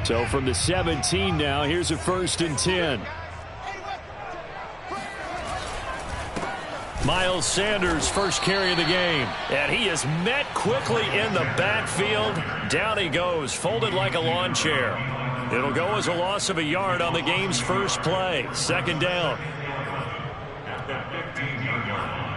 So from the 17 now, here's a 1st and 10. Miles Sanders, first carry of the game. And he is met quickly in the backfield. Down he goes, folded like a lawn chair. It'll go as a loss of a yard on the game's first play. 2nd down. At the 15-yard line.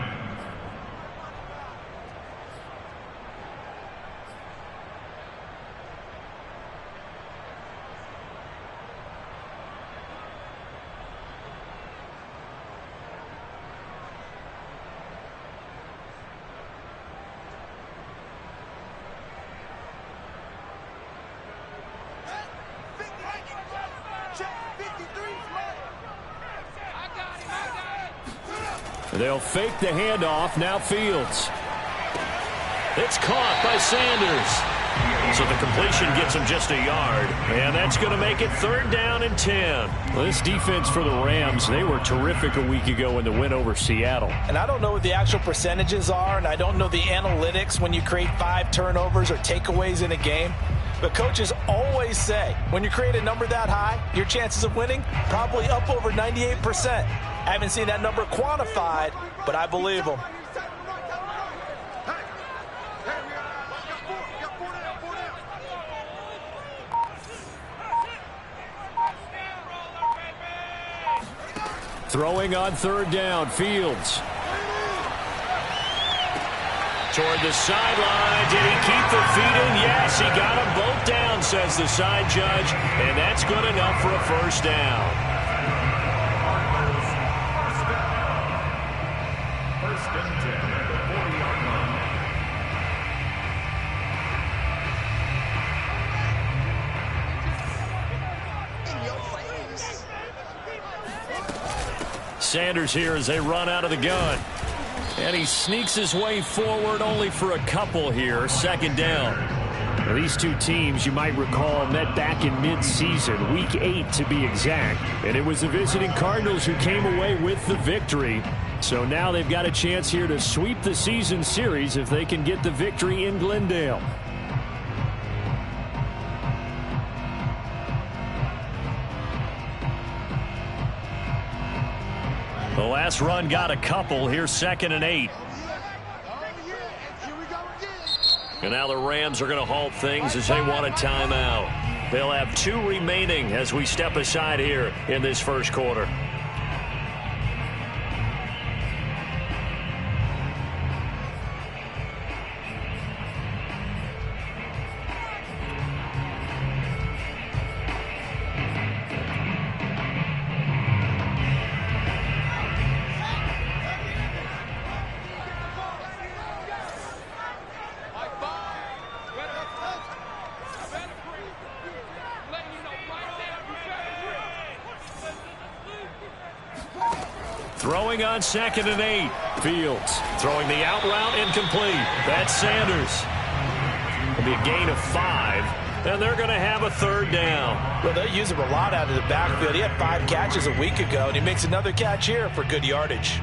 They'll fake the handoff. Now Fields. It's caught by Sanders. So the completion gets him just a yard. And that's going to make it 3rd down and 10. Well, this defense for the Rams, they were terrific a week ago in the win over Seattle. And I don't know what the actual percentages are, and I don't know the analytics when you create 5 turnovers or takeaways in a game. But coaches always say, when you create a number that high, your chances of winning probably up over 98%. I haven't seen that number quantified, but I believe them. Throwing on 3rd down, Fields. Toward the sideline. Did he keep the feet in? Yes, he got them both down, says the side judge. And that's good enough for a 1st down. Sanders here as they run out of the gun. And he sneaks his way forward only for a couple here. 2nd down. Now, these two teams, you might recall, met back in mid-season, week 8 to be exact. And it was the visiting Cardinals who came away with the victory. So now they've got a chance here to sweep the season series if they can get the victory in Glendale. The last run got a couple. Here's 2nd and 8. And now the Rams are going to halt things as they want a timeout. They'll have 2 remaining as we step aside here in this first quarter. Throwing on 2nd and 8. Fields throwing the out route incomplete. That's Sanders. It'll be a gain of 5. And they're going to have a 3rd down. Well, they use him a lot out of the backfield. He had 5 catches a week ago, and he makes another catch here for good yardage.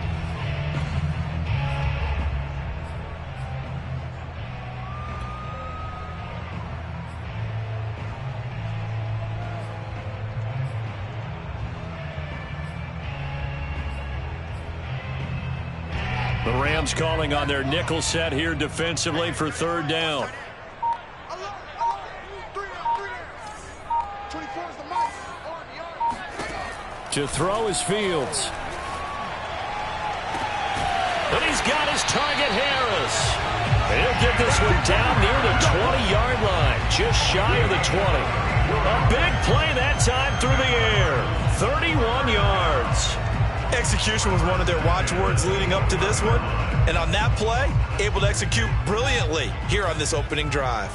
The Rams calling on their nickel set here defensively for 3rd down. To throw is Fields. And he's got his target, Harris. He'll get this one down near the 20-yard line, just shy of the 20. A big play that time through the air. 31 yards. Execution was one of their watchwords leading up to this one. And on that play, able to execute brilliantly here on this opening drive.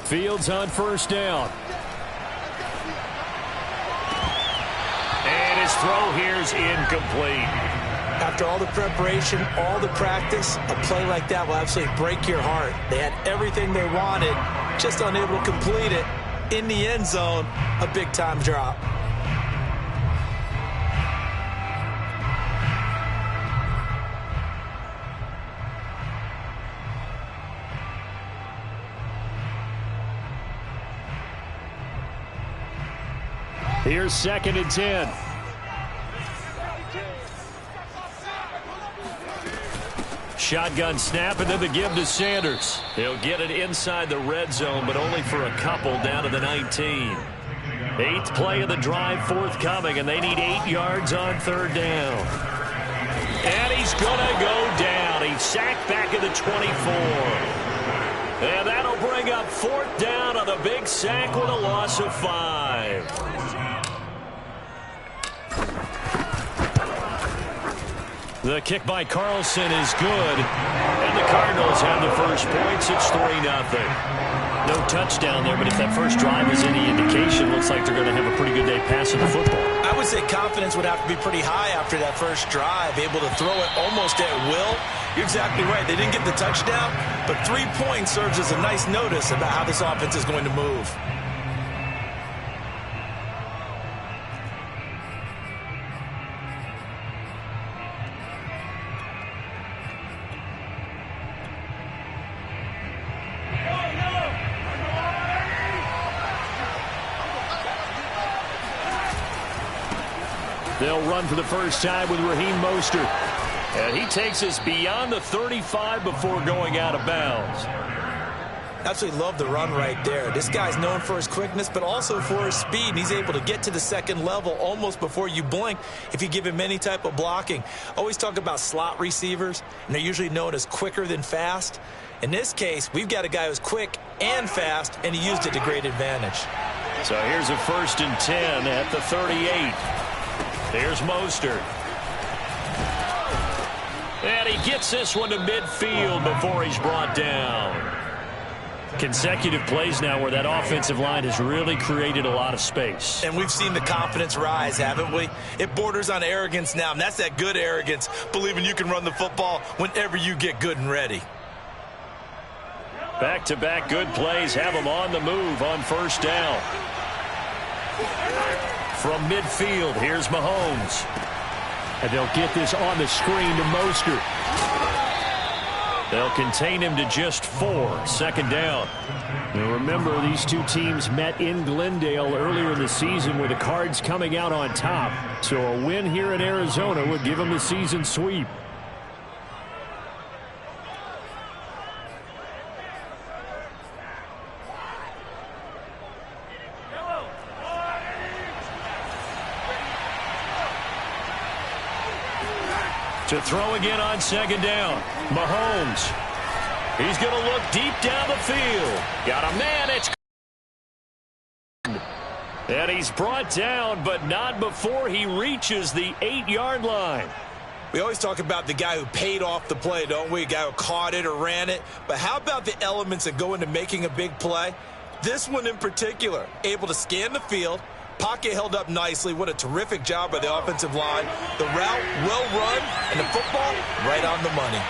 Fields on 1st down. And his throw here's incomplete. After all the preparation, all the practice, a play like that will absolutely break your heart. They had everything they wanted, just unable to complete it. In the end zone, a big-time drop. Here's 2nd and 10. Shotgun snap, and then the give to Sanders. He'll get it inside the red zone, but only for a couple down to the 19. 8th play of the drive forthcoming, and they need 8 yards on 3rd down. And he's going to go down. He's sacked back at the 24. And that'll bring up 4th down on a big sack with a loss of 5. The kick by Carlson is good, and the Cardinals have the first points. It's 3-0. No touchdown there, but if that first drive is any indication, looks like they're going to have a pretty good day passing the football. I would say confidence would have to be pretty high after that first drive, able to throw it almost at will. You're exactly right. They didn't get the touchdown, but 3 points serves as a nice notice about how this offense is going to move. They'll run for the first time with Raheem Mostert. And he takes us beyond the 35 before going out of bounds. Absolutely love the run right there. This guy's known for his quickness, but also for his speed. And he's able to get to the 2nd level almost before you blink if you give him any type of blocking. Always talk about slot receivers, and they're usually known as quicker than fast. In this case, we've got a guy who's quick and fast, and he used it to great advantage. So here's a 1st and 10 at the 38. Here's Mostert. And he gets this one to midfield before he's brought down. Consecutive plays now where that offensive line has really created a lot of space. And we've seen the confidence rise, haven't we? It borders on arrogance now, and that's that good arrogance, believing you can run the football whenever you get good and ready. Back-to-back good plays have them on the move on 1st down. From midfield, here's Mahomes. And they'll get this on the screen to Mostert. They'll contain him to just 4. 2nd down. Now remember, these two teams met in Glendale earlier in the season with the Cards coming out on top. So a win here in Arizona would give them the season sweep. To throw again on 2nd down. Mahomes. He's going to look deep down the field. Got a man. It's and he's brought down, but not before he reaches the 8-yard line. We always talk about the guy who paid off the play, don't we? A guy who caught it or ran it. But how about the elements that go into making a big play? This one in particular, able to scan the field. Pocket held up nicely. What a terrific job by the offensive line. The route well run, and the football right on the money.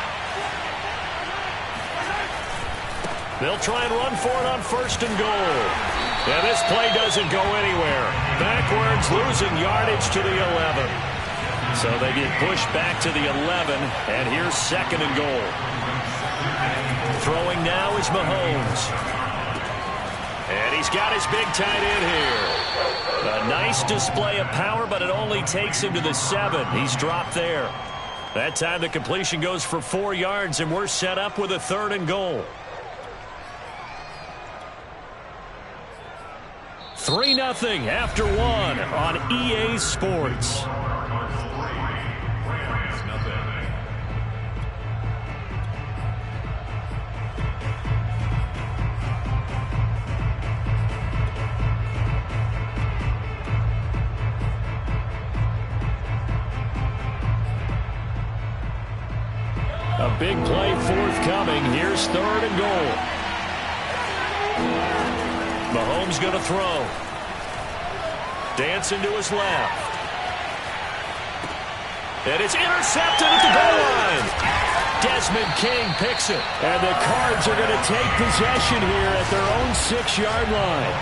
They'll try and run for it on 1st and goal. Yeah, this play doesn't go anywhere. Backwards, losing yardage to the 11. So they get pushed back to the 11, and here's 2nd and goal. Throwing now is Mahomes. And he's got his big tight end here. A nice display of power, but it only takes him to the 7. He's dropped there. That time the completion goes for 4 yards, and we're set up with a 3rd and goal. 3-0 after 1 on EA Sports. A big play forthcoming. Here's 3rd and goal. Mahomes going to throw. Dancing to his left. And it's intercepted at the goal line. Desmond King picks it. And the Cards are going to take possession here at their own 6-yard line.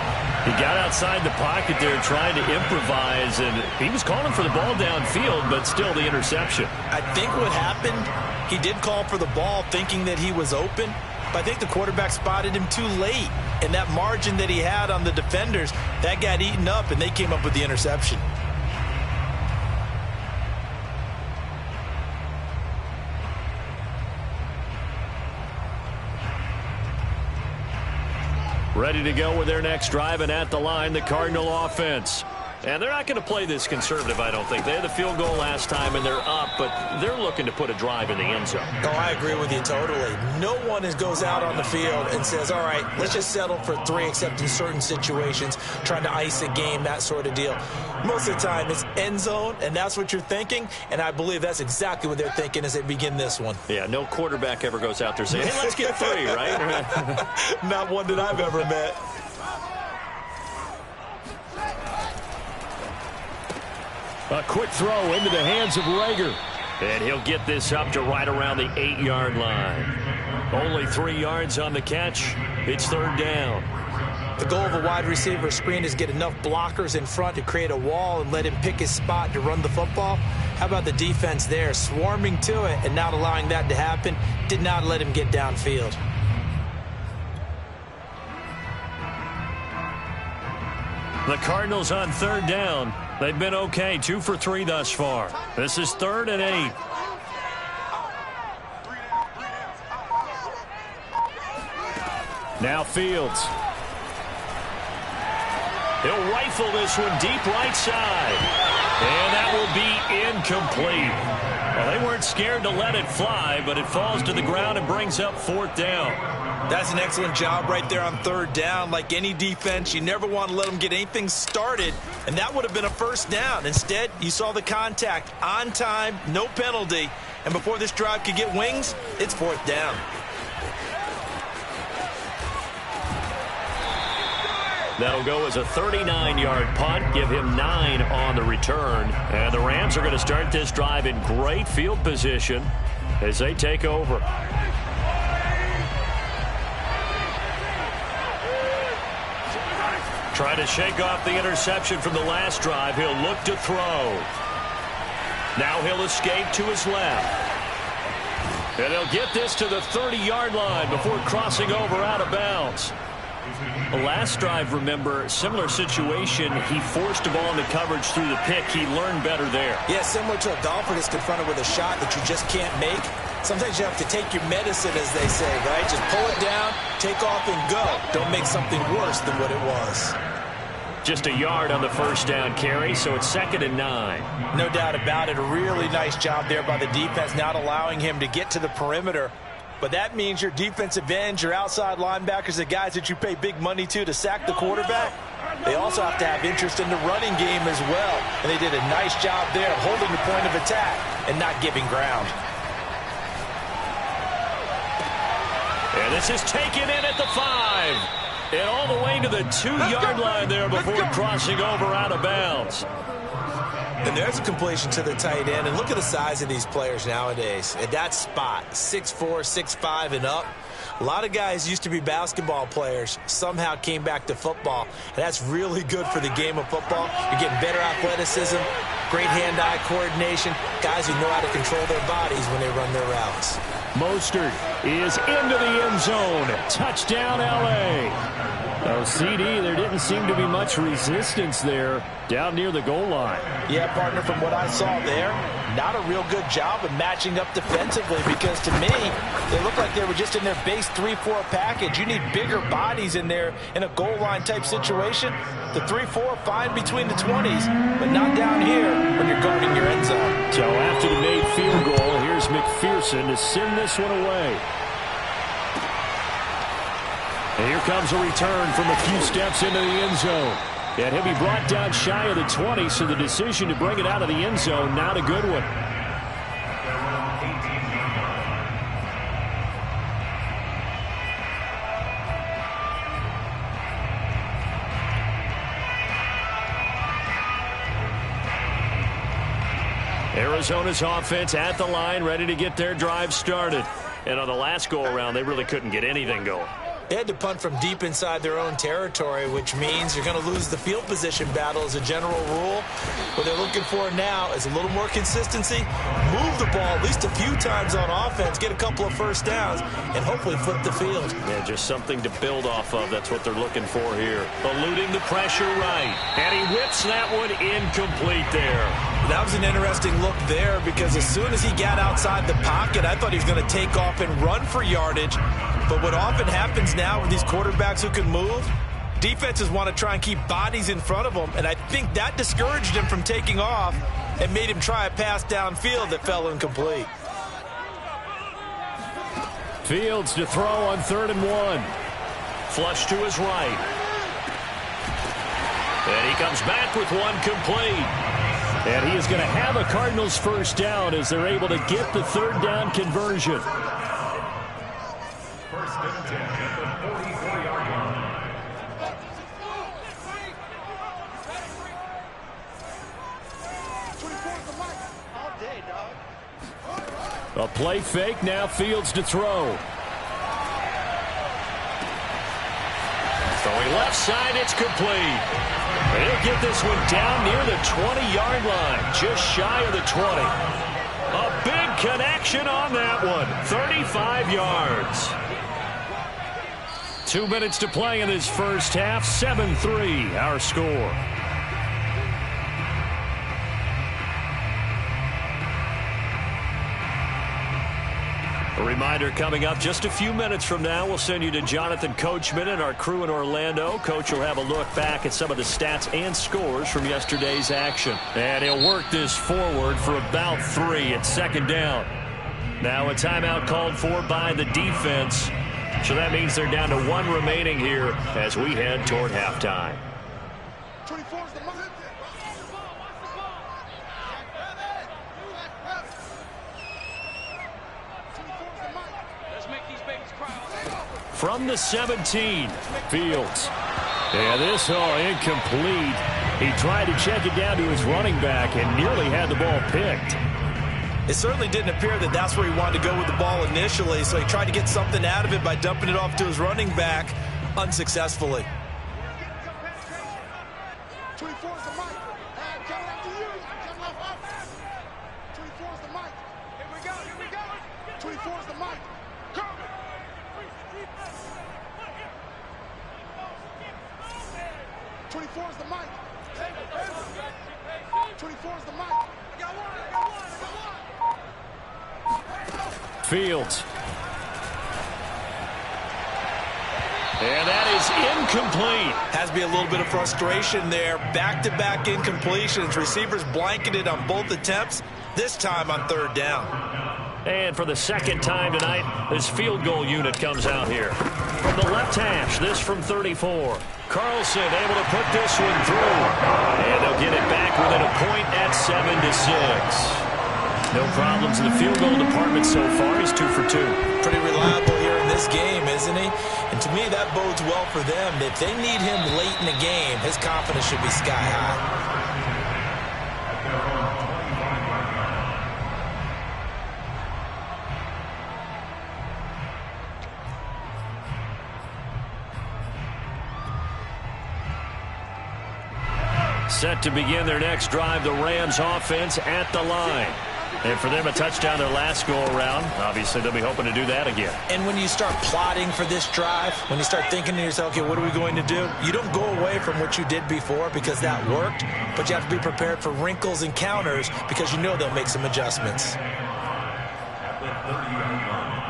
He got outside the pocket there trying to improvise, and he was calling for the ball downfield, but still the interception. I think what happened, he did call for the ball thinking that he was open, But I think the quarterback spotted him too late. And that margin that he had on the defenders, that got eaten up, and they came up with the interception. Ready to go with their next drive, and at the line, the Cardinal offense. And they're not going to play this conservative, I don't think. They had the field goal last time, and they're up, but they're looking to put a drive in the end zone. Oh, I agree with you totally. No one goes out on the field and says, all right, let's just settle for 3, except in certain situations, trying to ice a game, that sort of deal. Most of the time, it's end zone, and that's what you're thinking, and I believe that's exactly what they're thinking as they begin this one. Yeah, no quarterback ever goes out there saying, hey, let's get 3, right? Not one that I've ever met. A quick throw into the hands of Rager. And he'll get this up to right around the 8-yard line. Only 3 yards on the catch. It's 3rd down. The goal of a wide receiver screen is get enough blockers in front to create a wall and let him pick his spot to run the football. How about the defense there, swarming to it and not allowing that to happen? Did not let him get downfield. The Cardinals on 3rd down. They've been okay, 2 for 3 thus far. This is 3rd and 8. Now Fields. He'll rifle this one deep right side. And that will be incomplete. Well, they weren't scared to let it fly, but it falls to the ground and brings up 4th down. That's an excellent job right there on 3rd down. Like any defense, you never want to let them get anything started, and that would have been a 1st down. Instead, you saw the contact on time, no penalty, and before this drive could get wings, it's 4th down. That'll go as a 39-yard punt, give him 9 on the return. And the Rams are going to start this drive in great field position as they take over. Trying to shake off the interception from the last drive. He'll look to throw. Now he'll escape to his left. And he'll get this to the 30-yard line before crossing over out of bounds. The last drive, remember, similar situation. He forced a ball into coverage through the pick. He learned better there. Yeah, similar to a golfer that's confronted with a shot that you just can't make. Sometimes you have to take your medicine, as they say, right? Just pull it down, take off, and go. Don't make something worse than what it was. Just a yard on the 1st down carry, so it's 2nd and 9. No doubt about it. A really nice job there by the defense, not allowing him to get to the perimeter. But that means your defensive ends, your outside linebackers, the guys that you pay big money to sack the quarterback, they also have to have interest in the running game as well. And they did a nice job there holding the point of attack and not giving ground. And this is taken in at the 5. And all the way to the 2-yard line there before crossing over out of bounds. And there's a completion to the tight end. And look at the size of these players nowadays. At that spot, 6'4", 6'5", and up. A lot of guys used to be basketball players, somehow came back to football. And that's really good for the game of football. You're getting better athleticism, great hand-eye coordination, guys who know how to control their bodies when they run their routes. Mostert is into the end zone. Touchdown, L.A. Oh, CD, there didn't seem to be much resistance there down near the goal line. Yeah, partner, from what I saw there, not a real good job of matching up defensively because to me, they looked like they were just in their base 3-4 package. You need bigger bodies in there in a goal line type situation. The 3-4 fine between the 20s, but not down here when you're guarding your end zone. So after the made field goal, here's McPherson to send this one away. And here comes a return from a few steps into the end zone. And he'll be brought down shy of the 20, so the decision to bring it out of the end zone, not a good one. Arizona's offense at the line, ready to get their drive started. And on the last go-around, they really couldn't get anything going. They had to punt from deep inside their own territory, which means you're going to lose the field position battle as a general rule. What they're looking for now is a little more consistency, move the ball at least a few times on offense, get a couple of first downs, and hopefully flip the field. Yeah, just something to build off of. That's what they're looking for here. Eluding the pressure right. And he whips that one incomplete there. That was an interesting look there because as soon as he got outside the pocket, I thought he was going to take off and run for yardage. But what often happens now with these quarterbacks who can move, defenses want to try and keep bodies in front of them, and I think that discouraged him from taking off and made him try a pass downfield that fell incomplete. Fields to throw on 3rd and 1. Flush to his right. And he comes back with one complete. And he is going to have a Cardinals first down as they're able to get the 3rd down conversion. First and 10 at the 44-yard line. A play fake, now Fields to throw. Throwing left side, it's complete. He'll get this one down near the 20-yard line, just shy of the 20. A big connection on that one, 35 yards. 2 minutes to play in this first half, 7-3 our score. A reminder coming up just a few minutes from now, we'll send you to Jonathan Coachman and our crew in Orlando. Coach will have a look back at some of the stats and scores from yesterday's action. And he'll work this forward for about 3 at 2nd down. Now a timeout called for by the defense. So that means they're down to 1 remaining here as we head toward halftime. 24's the mark. From the 17, Fields. And this incomplete. He tried to check it down to his running back and nearly had the ball picked. It certainly didn't appear that that's where he wanted to go with the ball initially, so he tried to get something out of it by dumping it off to his running back unsuccessfully. 24's the mic. Coming after you. Coming off. 24's the mic. Here we go. 24's the mic. Coming. 24's the mic. 24's the mic. I got one. Fields. And that is incomplete. Has to be a little bit of frustration there. Back-to-back incompletions. Receivers blanketed on both attempts, this time on 3rd down. And for the 2nd time tonight, this field goal unit comes out here. From the left hash, this from 34. Carlson able to put this one through. And they'll get it back within a point at 7-6. No problems in the field goal department so far. He's 2 for 2. Pretty reliable here in this game, isn't he? And to me, that bodes well for them. If they need him late in the game, his confidence should be sky high. Set to begin their next drive, the Rams offense at the line. And for them, a touchdown their last go-around. Obviously, they'll be hoping to do that again. And when you start plotting for this drive, when you start thinking to yourself, okay, what are we going to do? You don't go away from what you did before because that worked, but you have to be prepared for wrinkles and counters because you know they'll make some adjustments. At the 30-yard line.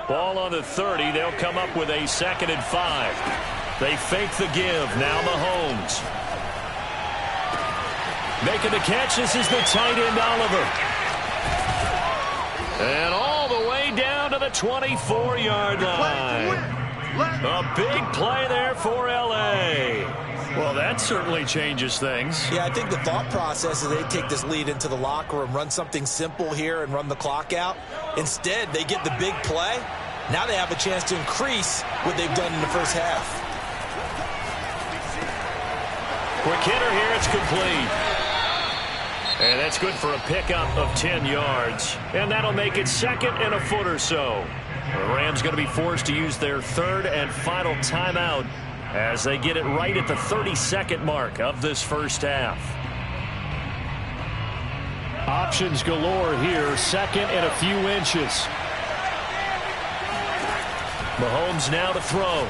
Ball on the 30. They'll come up with a 2nd and 5. They fake the give. Now Mahomes. Making the catch. This is the tight end, Oliver. And all the way down to the 24-yard line. A big play there for L.A. Well, that certainly changes things. Yeah, I think the thought process is they take this lead into the locker room, run something simple here and run the clock out. Instead, they get the big play, Now they have a chance to increase what they've done in the first half. Quick hitter here. It's complete. And that's good for a pickup of 10 yards. And that'll make it 2nd and a foot or so. The Rams going to be forced to use their 3rd and final timeout as they get it right at the 32nd mark of this first half. Options galore here. 2nd and a few inches. Mahomes now to throw.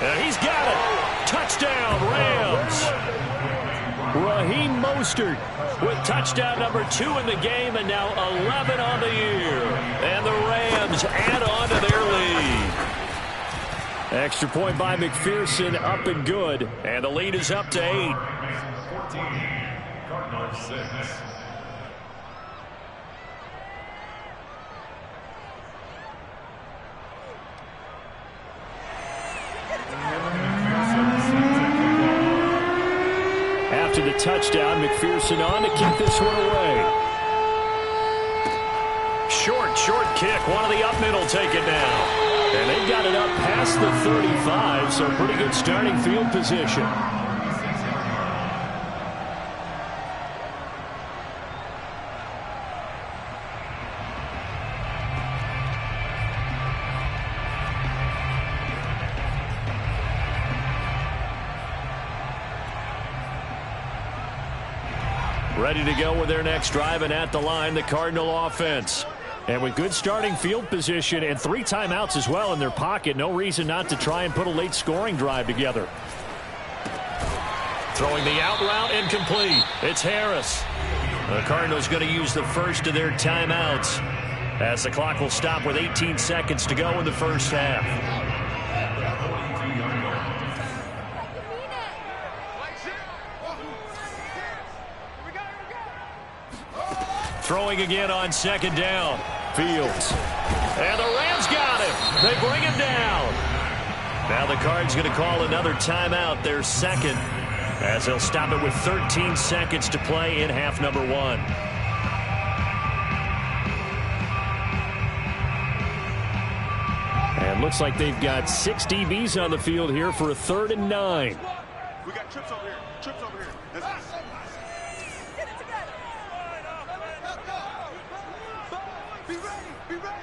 And he's got it. Touchdown, Rams. Raheem Mostert with touchdown number 2 in the game and now 11 on the year. And the Rams add on to their lead. Extra point by McPherson, up and good. And the lead is up to 8. 14, Cardinals 6. After the touchdown, McPherson on to kick this one away. Short kick. One of the up middle take it now. And they've got it up past the 35, so pretty good starting field position. Ready to go with their next drive, and at the line, the Cardinal offense. And with good starting field position and 3 timeouts as well in their pocket, no reason not to try and put a late scoring drive together. Throwing the out route, incomplete. It's Harris. The Cardinals going to use the first of their timeouts as the clock will stop with 18 seconds to go in the first half. Throwing again on 2nd down. Fields. And the Rams got him. They bring him down. Now the Cards going to call another timeout, their 2nd, as they'll stop it with 13 seconds to play in half number 1. And looks like they've got 6 DBs on the field here for a 3rd and 9. We got trips over here. Trips over here. Be ready. Be ready.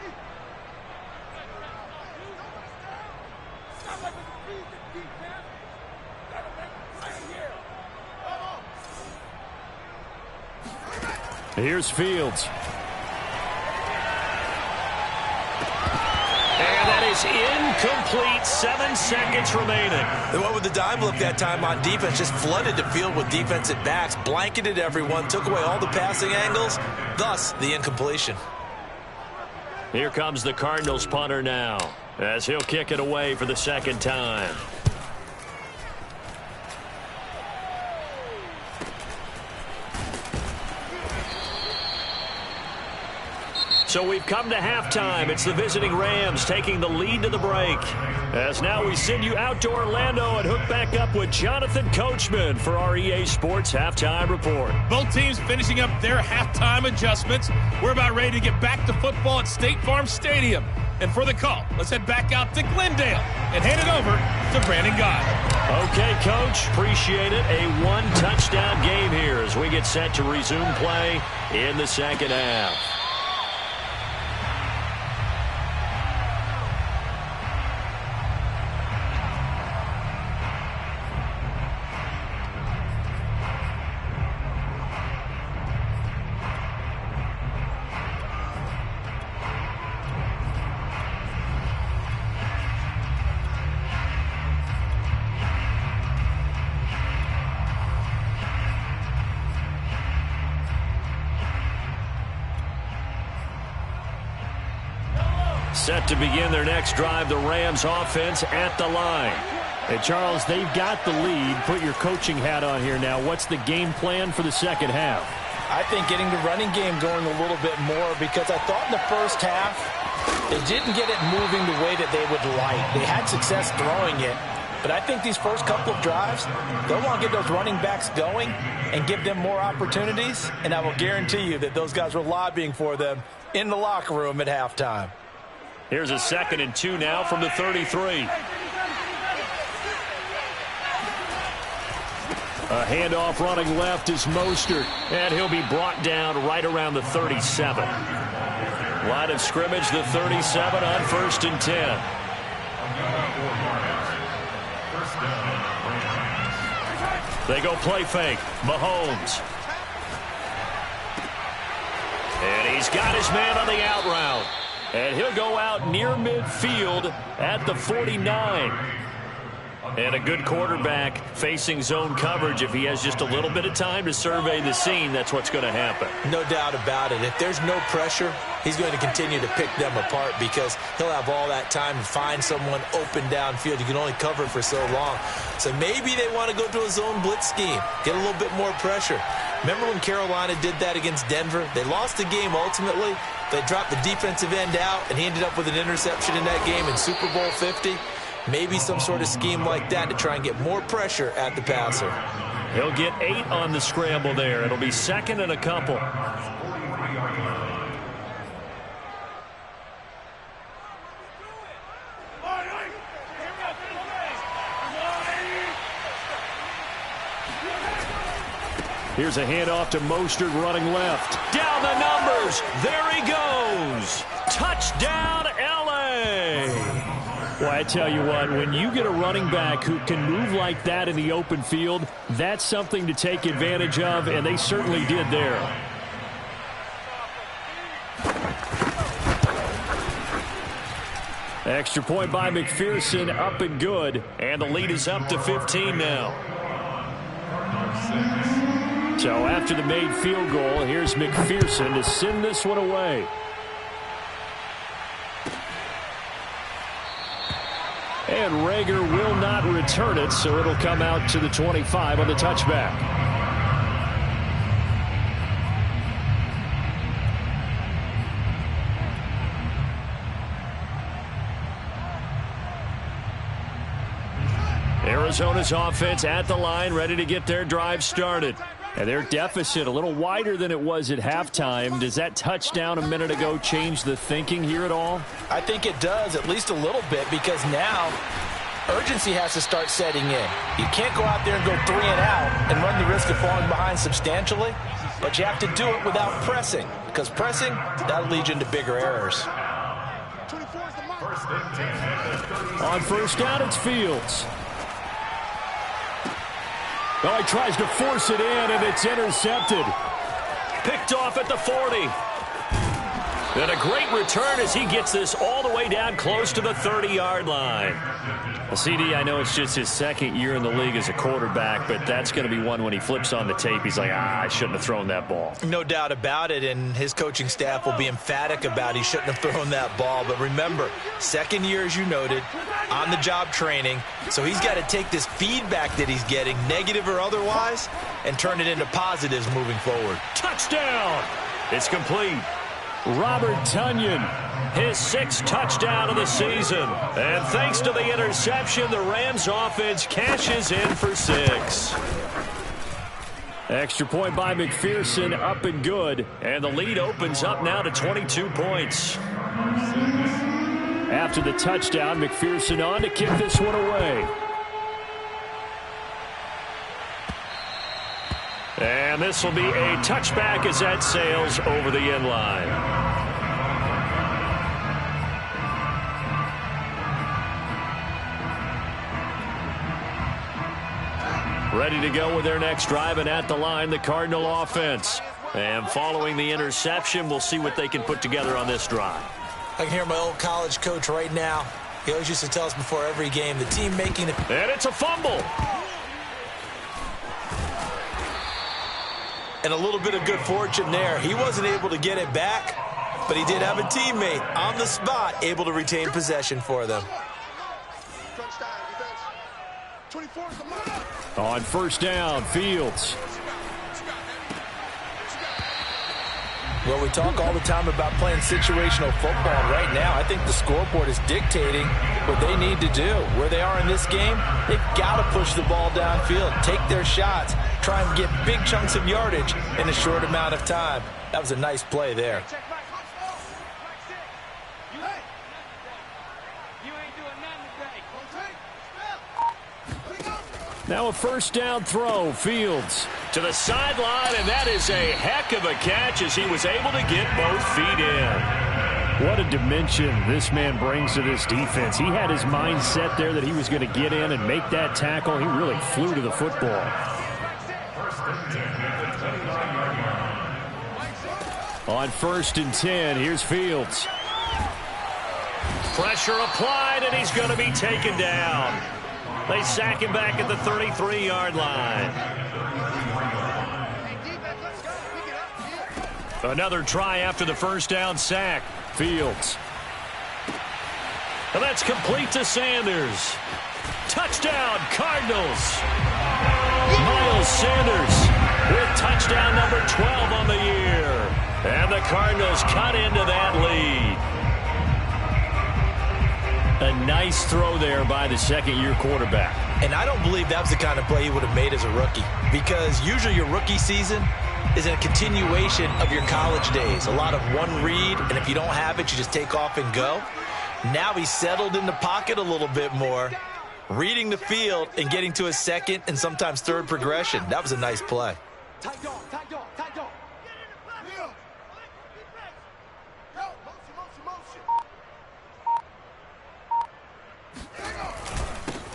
Here's Fields. And that is incomplete. 7 seconds remaining. They went with the dime look that time on defense. Just flooded the field with defensive backs. Blanketed everyone. Took away all the passing angles. Thus, the incompletion. Here comes the Cardinals punter now, as he'll kick it away for the 2nd time. So we've come to halftime. It's the visiting Rams taking the lead to the break. As now we send you out to Orlando and hook back up with Jonathan Coachman for our EA Sports Halftime Report. Both teams finishing up their halftime adjustments. We're about ready to get back to football at State Farm Stadium. And for the call, let's head back out to Glendale and hand it over to Brandon Gaudin. Okay, Coach. Appreciate it. A 1-touchdown game here as we get set to resume play in the 2nd half. Set to begin their next drive, the Rams offense at the line. And Charles, they've got the lead. Put your coaching hat on here now. What's the game plan for the 2nd half? I think getting the running game going a little bit more, because I thought in the first half they didn't get it moving the way that they would like. They had success throwing it, but I think these first couple of drives, they'll want to get those running backs going and give them more opportunities, and I will guarantee you that those guys were lobbying for them in the locker room at halftime. Here's a 2nd and 2 now from the 33. A handoff running left is Mostert, and he'll be brought down right around the 37. Line of scrimmage, the 37 on 1st and 10. They go play fake. Mahomes. And he's got his man on the out route. And he'll go out near midfield at the 49. And a good quarterback facing zone coverage. If he has just a little bit of time to survey the scene, that's what's going to happen. No doubt about it. If there's no pressure, he's going to continue to pick them apart because he'll have all that time to find someone open downfield. You can only cover for so long. So maybe they want to go to a zone blitz scheme, get a little bit more pressure. Remember when Carolina did that against Denver? They lost the game ultimately. They dropped the defensive end out, and he ended up with an interception in that game in Super Bowl 50. Maybe some sort of scheme like that to try and get more pressure at the passer. He'll get 8 on the scramble there. It'll be 2nd and a couple. Here's a handoff to Mostert running left. Down the numbers. There he goes. Touchdown, L.A. Well, I tell you what, when you get a running back who can move like that in the open field, that's something to take advantage of, and they certainly did there. Extra point by McPherson, up and good, and the lead is up to 15 now. So after the made field goal, here's McPherson to send this one away. And Reagor will not return it, so it'll come out to the 25 on the touchback. Arizona's offense at the line, ready to get their drive started. And their deficit a little wider than it was at halftime. Does that touchdown a minute ago change the thinking here at all? I think it does, at least a little bit, because now urgency has to start setting in. You can't go out there and go 3 and out and run the risk of falling behind substantially, but you have to do it without pressing, because pressing, that'll lead you into bigger errors. On 1st down, it's Fields. Oh, he tries to force it in, and it's intercepted. Picked off at the 40. And a great return as he gets this all the way down close to the 30-yard line. CD, I know it's just his 2nd year in the league as a quarterback, but that's going to be one when he flips on the tape. He's like, I shouldn't have thrown that ball. No doubt about it, and his coaching staff will be emphatic about he shouldn't have thrown that ball. But remember, 2nd year, as you noted, on-the-job training, so he's got to take this feedback that he's getting, negative or otherwise, and turn it into positives moving forward. Touchdown! It's complete. Robert Tonyan, his 6th touchdown of the season. And thanks to the interception, the Rams offense cashes in for 6. Extra point by McPherson, up and good. And the lead opens up now to 22 points. After the touchdown, McPherson on to kick this one away. And this will be a touchback as that sails over the end line. Ready to go with their next drive, and at the line, the Cardinal offense. And following the interception, we'll see what they can put together on this drive. I can hear my old college coach right now. He always used to tell us before every game, the team making it. And it's a fumble. And a little bit of good fortune there. He wasn't able to get it back, but he did have a teammate on the spot able to retain possession for them. On 1st down, Fields. Well, we talk all the time about playing situational football. Right now, I think the scoreboard is dictating what they need to do. Where they are in this game, they've got to push the ball downfield, take their shots, try and get big chunks of yardage in a short amount of time. That was a nice play there. Now a first down throw. Fields to the sideline, and that is a heck of a catch as he was able to get both feet in. What a dimension this man brings to this defense. He had his mind set there that he was going to get in and make that tackle. He really flew to the football. On 1st and 10, here's Fields. Pressure applied, and he's going to be taken down. They sack him back at the 33-yard line. Another try after the first down sack. Fields. And that's complete to Sanders. Touchdown, Cardinals. Miles Sanders with touchdown number 12 on the year. And the Cardinals cut into that lead. A nice throw there by the second-year quarterback. And I don't believe that was the kind of play he would have made as a rookie, because usually your rookie season is a continuation of your college days. A lot of one read, and if you don't have it, you just take off and go. Now he's settled in the pocket a little bit more, reading the field and getting to his second and sometimes third progression. That was a nice play. Tight dog, tight dog, tight dog.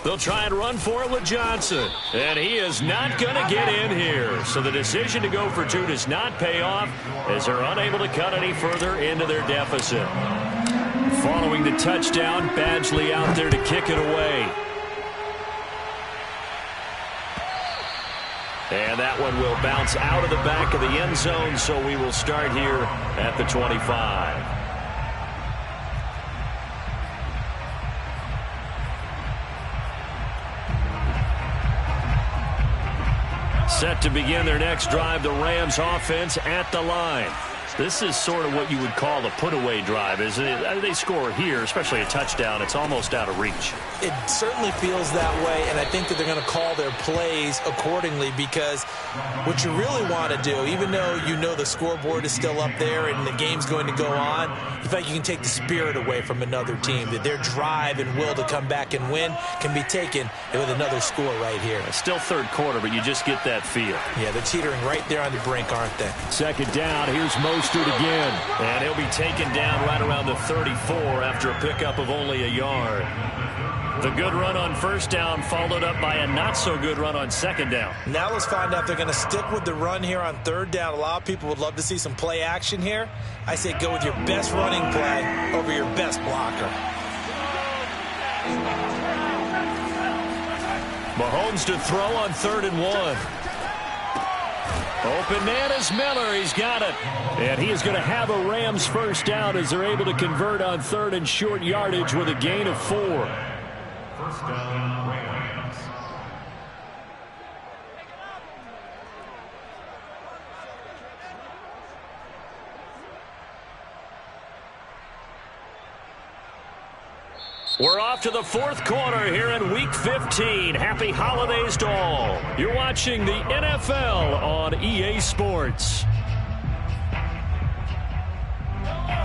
They'll try and run for it with Johnson. And he is not going to get in here. So the decision to go for 2 does not pay off as they're unable to cut any further into their deficit. Following the touchdown, Badgley out there to kick it away. And that one will bounce out of the back of the end zone, so we will start here at the 25. Set to begin their next drive, the Rams offense at the line. This is sort of what you would call a put-away drive, isn't it? They score here, especially a touchdown. It's almost out of reach. It certainly feels that way, and I think that they're going to call their plays accordingly, because what you really want to do, even though you know the scoreboard is still up there and the game's going to go on, you feel like you can take the spirit away from another team, that their drive and will to come back and win can be taken with another score right here. It's still third quarter, but you just get that feel. Yeah, they're teetering right there on the brink, aren't they? Second down, here's Mostert again. And he'll be taken down right around the 34 after a pickup of only a yard. The good run on first down followed up by a not-so-good run on second down. Now let's find out if they're going to stick with the run here on third down. A lot of people would love to see some play action here. I say go with your best running play over your best blocker. Mahomes to throw on 3rd and 1. Open man is Miller. He's got it. And he is going to have a Rams first down as they're able to convert on 3rd and short yardage with a gain of 4. First down, Rams. We're off to the fourth quarter here in Week 15. Happy holidays to all. You're watching the NFL on EA Sports.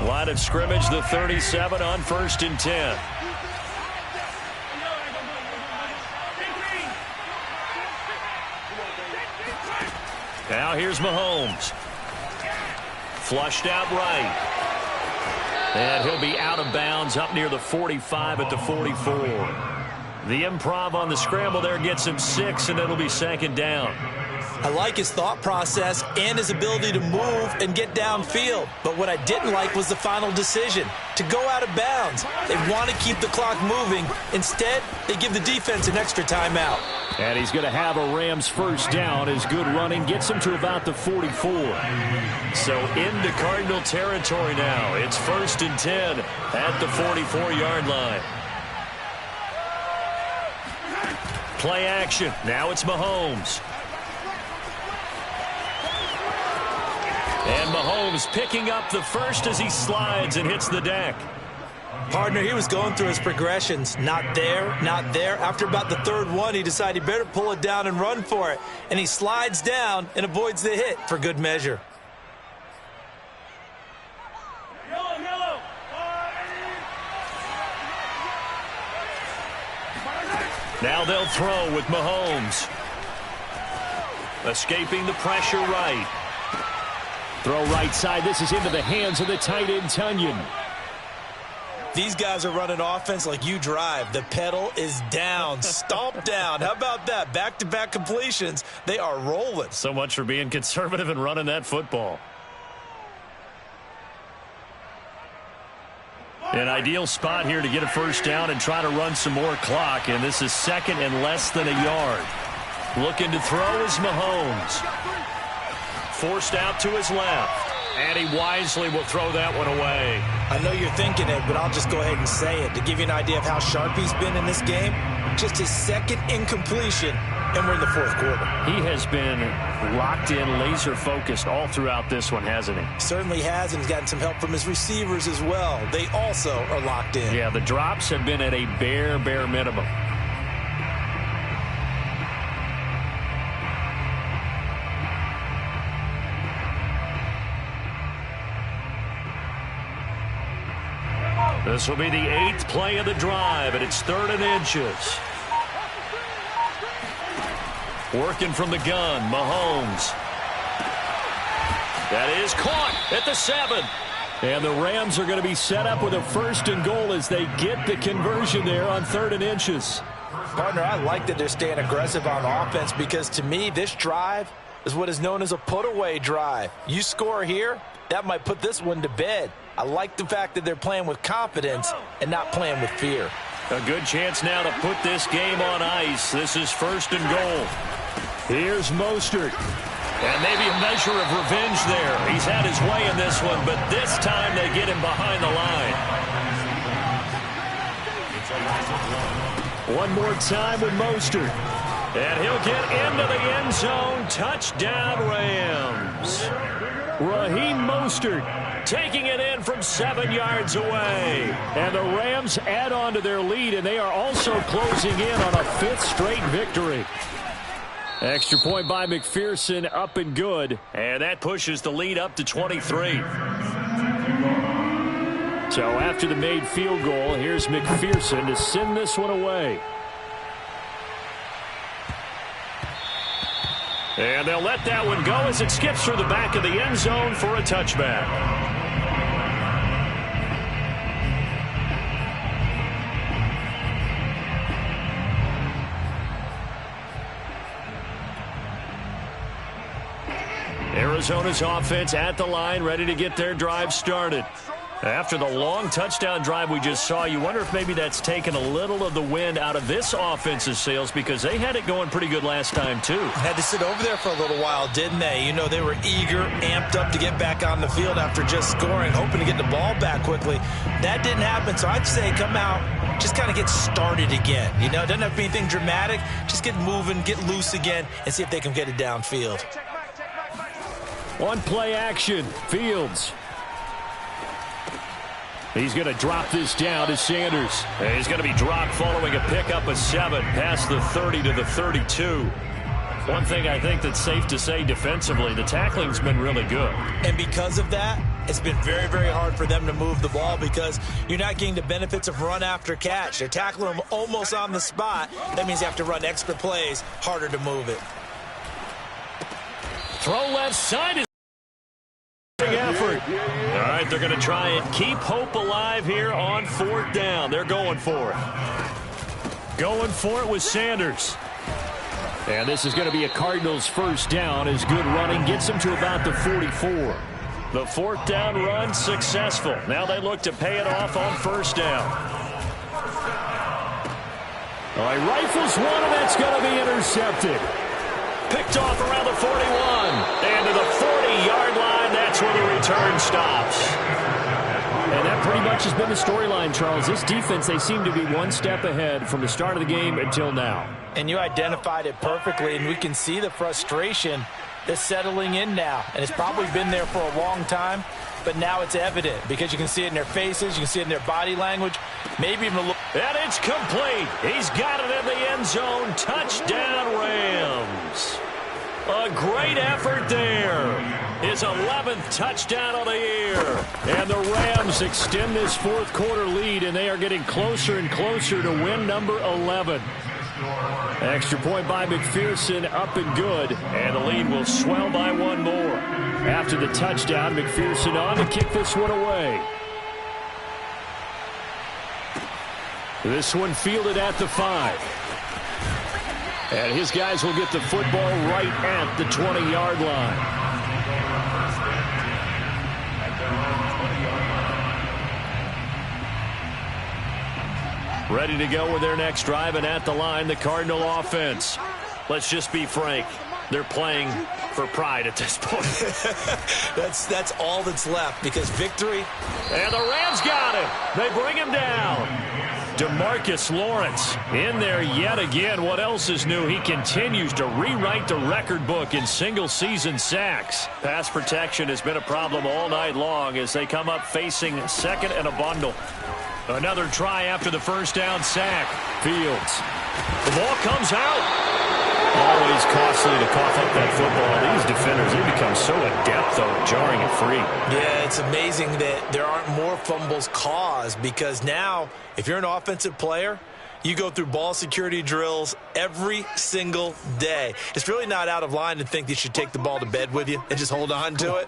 Line of scrimmage, the 37 on 1st and 10. Now here's Mahomes. Flushed out right. And he'll be out of bounds up near the 45 at the 44. The improv on the scramble there gets him 6, and it'll be second down. I like his thought process and his ability to move and get downfield. But what I didn't like was the final decision, to go out of bounds. They want to keep the clock moving. Instead, they give the defense an extra timeout. And he's going to have a Rams first down. His good running gets him to about the 44. So into Cardinal territory now. It's 1st and 10 at the 44-yard line. Play action. Now it's Mahomes. And Mahomes picking up the first as he slides and hits the deck. Partner, he was going through his progressions. Not there, not there. After about the third one, he decided he better pull it down and run for it. And he slides down and avoids the hit for good measure. Now they'll throw with Mahomes. Escaping the pressure right. Throw right side. This is into the hands of the tight end, Tonyan. These guys are running offense like you drive. The pedal is down, stomp down. How about that? Back-to-back completions. They are rolling. So much for being conservative and running that football. An ideal spot here to get a first down and try to run some more clock. And this is second and less than a yard. Looking to throw is Mahomes. Forced out to his left. And he wisely will throw that one away. I know you're thinking it, but I'll just go ahead and say it. To give you an idea of how sharp he's been in this game, just his second incompletion, and we're in the fourth quarter. He has been locked in, laser-focused all throughout this one, hasn't he? Certainly has, and he's gotten some help from his receivers as well. They also are locked in. Yeah, the drops have been at a bare minimum. This will be the 8th play of the drive, and it's 3rd and inches. Working from the gun, Mahomes. That is caught at the 7. And the Rams are going to be set up with a 1st and goal as they get the conversion there on 3rd and inches. Partner, I like that they're staying aggressive on offense because to me, this drive is what is known as a put-away drive. You score here, that might put this one to bed. I like the fact that they're playing with confidence and not playing with fear. A good chance now to put this game on ice. This is 1st and goal. Here's Mostert. And maybe a measure of revenge there. He's had his way in this one, but this time they get him behind the line. One more time with Mostert. And he'll get into the end zone. Touchdown, Rams. Raheem Mostert taking it in from 7 yards away. And the Rams add on to their lead, and they are also closing in on a 5th straight victory. Extra point by McPherson, up and good. And that pushes the lead up to 23. So after the made field goal, here's McPherson to send this one away. And they'll let that one go as it skips through the back of the end zone for a touchback. Arizona's offense at the line, ready to get their drive started. After the long touchdown drive we just saw, you wonder if maybe that's taken a little of the wind out of this offense's sails because they had it going pretty good last time, too. Had to sit over there for a little while, didn't they? You know, they were eager, amped up to get back on the field after just scoring, hoping to get the ball back quickly. That didn't happen, so I'd say come out, just kind of get started again. You know, it doesn't have to be anything dramatic. Just get moving, get loose again, and see if they can get it downfield. One play action, Fields. He's going to drop this down to Sanders. And he's going to be dropped following a pickup of 7 past the 30 to the 32. One thing I think that's safe to say defensively, the tackling's been really good. And because of that, it's been very, very hard for them to move the ball because you're not getting the benefits of run after catch. They're tackling them almost on the spot. That means you have to run extra plays, harder to move it. Throw left side is big effort. All right, they're going to try and keep hope alive here on 4th down. They're going for it. Going for it with Sanders. And this is going to be a Cardinals 1st down as good running gets them to about the 44. The 4th down run successful. Now they look to pay it off on 1st down. All right, rifles one, and that's going to be intercepted. Picked off around the 41. And to the 40-yard line, that's where the return stops. And that pretty much has been the storyline, Charles. This defense, they seem to be one step ahead from the start of the game until now. And you identified it perfectly, and we can see the frustration that's settling in now. And it's probably been there for a long time, but now it's evident because you can see it in their faces, you can see it in their body language, maybe even a little. And it's complete. He's got it in the end zone. Touchdown, Rams. A great effort there. His 11th touchdown of the year. And the Rams extend this 4th quarter lead, and they are getting closer and closer to win number 11. Extra point by McPherson, up and good, and the lead will swell by one more. After the touchdown, McPherson on to kick this one away. This one fielded at the 5. And his guys will get the football right at the 20-yard line. Ready to go with their next drive, and at the line, the Cardinal offense. Let's just be frank. They're playing for pride at this point. That's all that's left, because victory. And the Rams got him. They bring him down. DeMarcus Lawrence in there yet again. What else is new? He continues to rewrite the record book in single-season sacks. Pass protection has been a problem all night long as they come up facing second and a bundle. Another try after the first down sack. Fields. The ball comes out. Always costly to cough up that football. These defenders, they become so adept, though, at jarring it free. Yeah, it's amazing that there aren't more fumbles caused, because now, if you're an offensive player, you go through ball security drills every single day. It's really not out of line to think that you should take the ball to bed with you and just hold on to it.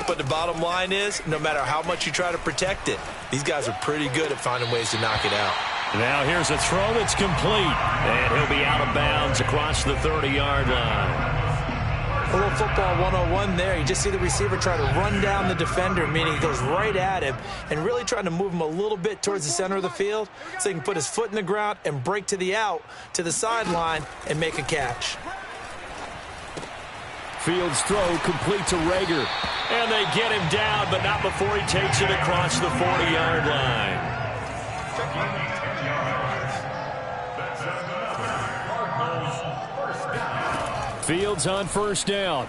But the bottom line is, no matter how much you try to protect it, these guys are pretty good at finding ways to knock it out. Now here's a throw that's complete. And he'll be out of bounds across the 30-yard line. A little football 101 there. You just see the receiver try to run down the defender, meaning he goes right at him and really trying to move him a little bit towards the center of the field so he can put his foot in the ground and break to the out, to the sideline, and make a catch. Fields throw complete to Rager. And they get him down, but not before he takes it across the 40-yard line. Fields on first down.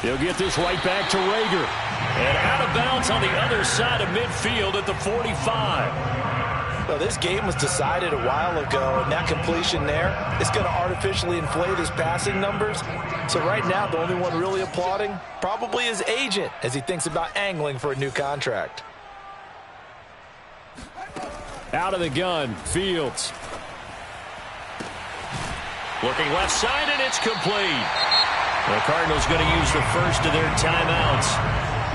He'll get this right back to Rager. And out of bounds on the other side of midfield at the 45. Well, this game was decided a while ago, and that completion there is going to artificially inflate his passing numbers. So right now, the only one really applauding probably his agent as he thinks about angling for a new contract. Out of the gun, Fields. Looking left side, and it's complete. The Cardinals going to use the first of their timeouts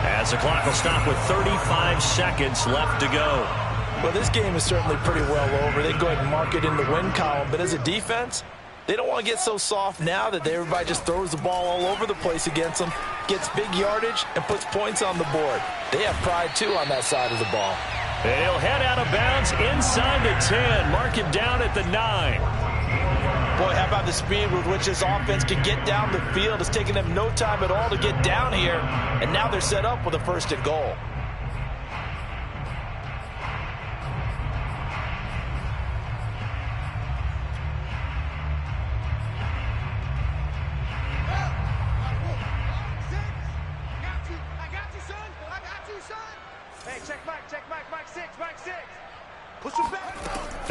as the clock will stop with 35 seconds left to go. Well, this game is certainly pretty well over. They can go ahead and mark it in the win column. But as a defense, they don't want to get so soft now that everybody just throws the ball all over the place against them, gets big yardage, and puts points on the board. They have pride, too, on that side of the ball. They'll head out of bounds inside the 10. Mark him down at the 9. Boy, how about the speed with which this offense can get down the field? It's taking them no time at all to get down here, and now they're set up with a first and goal.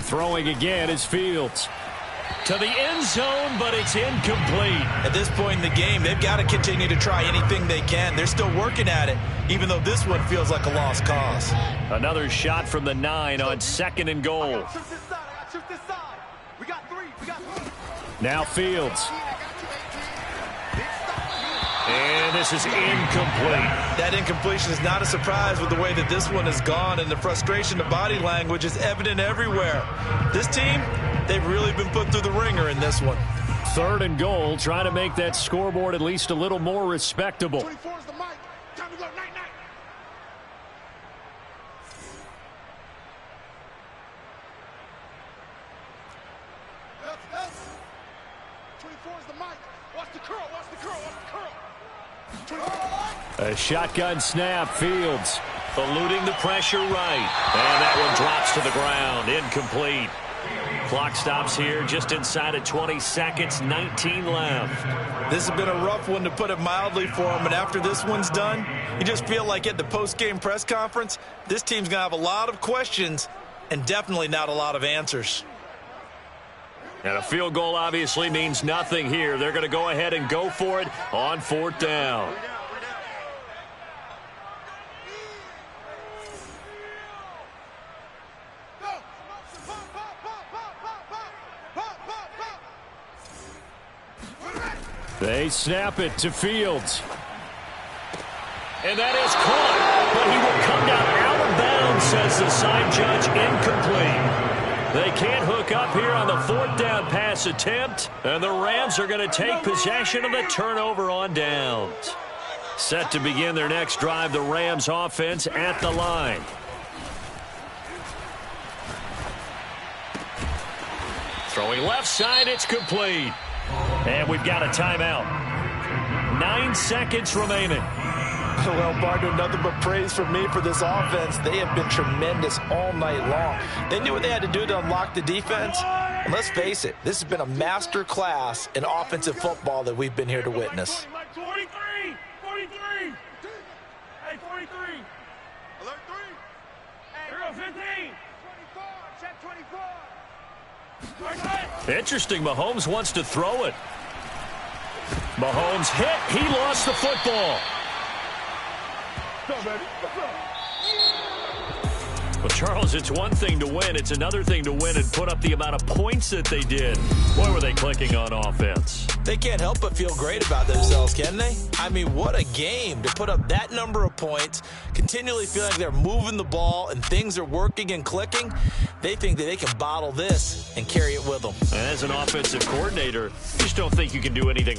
Throwing again is Fields. To the end zone, but it's incomplete. At this point in the game, they've got to continue to try anything they can. They're still working at it, even though this one feels like a lost cause. Another shot from the 9 on second and goal. Now Fields. And this is incomplete. That incompletion is not a surprise with the way that this one has gone, and the frustration, the body language is evident everywhere. This team, they've really been put through the ringer in this one. Third and goal, trying to make that scoreboard at least a little more respectable. 24 is the mic. Time to go. Night, night. Yes. 24 is the mic. Watch the curl. Watch the curl. Watch the curl. 24. A shotgun snap, Fields eluding the pressure right. And that one drops to the ground, incomplete. Clock stops here just inside of 20 seconds, 19 left. This has been a rough one, to put it mildly, for them. And after this one's done, you just feel like at the post-game press conference, this team's going to have a lot of questions and definitely not a lot of answers. And a field goal obviously means nothing here. They're going to go ahead and go for it on fourth down. They snap it to Fields. And that is caught, but he will come down out of bounds, says the side judge, incomplete. They can't hook up here on the 4th down pass attempt, and the Rams are going to take possession of the turnover on downs. Set to begin their next drive, the Rams offense at the line. Throwing left side, it's complete. And we've got a timeout. 9 seconds remaining. Well, partner, nothing but praise from me for this offense. They have been tremendous all night long. They knew what they had to do to unlock the defense. And let's face it, this has been a master class in offensive football that we've been here to witness. 43! 43! Hey, 43! Alert 3! Hey, here go 15! 24! Check 24! Interesting, Mahomes wants to throw it. Mahomes hit, he lost the football. Well, Charles, it's one thing to win. It's another thing to win and put up the amount of points that they did. Boy, were they clicking on offense. They can't help but feel great about themselves, can they? I mean, what a game to put up that number of points, continually feel like they're moving the ball and things are working and clicking. They think that they can bottle this and carry it with them. And as an offensive coordinator, you just don't think you can do anything